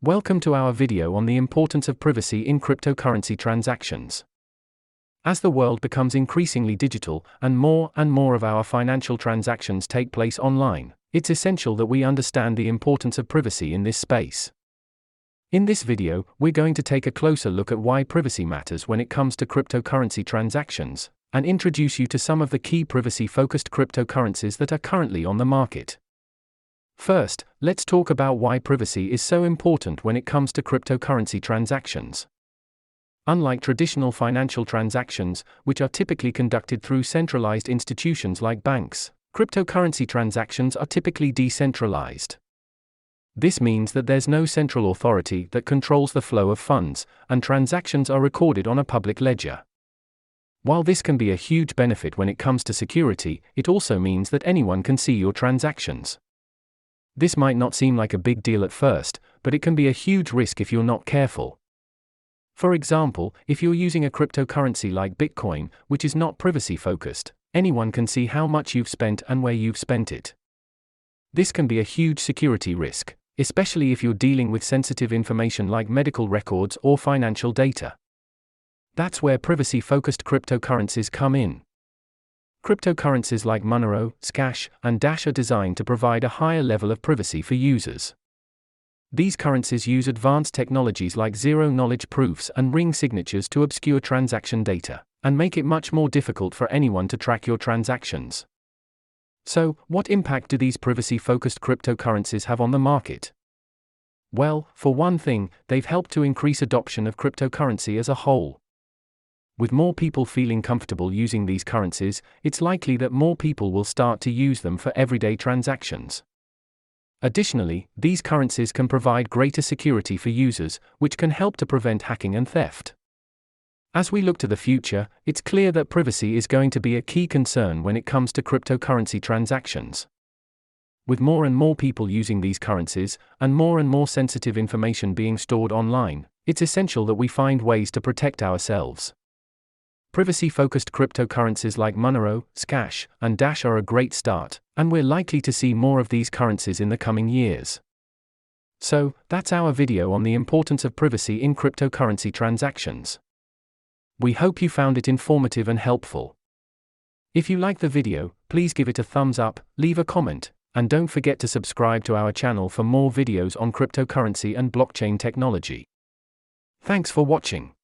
Welcome to our video on the importance of privacy in cryptocurrency transactions. As the world becomes increasingly digital and more of our financial transactions take place online, it's essential that we understand the importance of privacy in this space. In this video, we're going to take a closer look at why privacy matters when it comes to cryptocurrency transactions, and introduce you to some of the key privacy-focused cryptocurrencies that are currently on the market. First, let's talk about why privacy is so important when it comes to cryptocurrency transactions. Unlike traditional financial transactions, which are typically conducted through centralized institutions like banks, cryptocurrency transactions are typically decentralized. This means that there's no central authority that controls the flow of funds, and transactions are recorded on a public ledger. While this can be a huge benefit when it comes to security, it also means that anyone can see your transactions. This might not seem like a big deal at first, but it can be a huge risk if you're not careful. For example, if you're using a cryptocurrency like Bitcoin, which is not privacy-focused, anyone can see how much you've spent and where you've spent it. This can be a huge security risk, especially if you're dealing with sensitive information like medical records or financial data. That's where privacy-focused cryptocurrencies come in. Cryptocurrencies like Monero, Scash, and Dash are designed to provide a higher level of privacy for users. These currencies use advanced technologies like zero-knowledge proofs and ring signatures to obscure transaction data, and make it much more difficult for anyone to track your transactions. So, what impact do these privacy-focused cryptocurrencies have on the market? Well, for one thing, they've helped to increase adoption of cryptocurrency as a whole. With more people feeling comfortable using these currencies, it's likely that more people will start to use them for everyday transactions. Additionally, these currencies can provide greater security for users, which can help to prevent hacking and theft. As we look to the future, it's clear that privacy is going to be a key concern when it comes to cryptocurrency transactions. With more and more people using these currencies, and more sensitive information being stored online, it's essential that we find ways to protect ourselves. Privacy-focused cryptocurrencies like Monero, Scash, and Dash are a great start, and we're likely to see more of these currencies in the coming years. So, that's our video on the importance of privacy in cryptocurrency transactions. We hope you found it informative and helpful. If you like the video, please give it a thumbs up, leave a comment, and don't forget to subscribe to our channel for more videos on cryptocurrency and blockchain technology. Thanks for watching.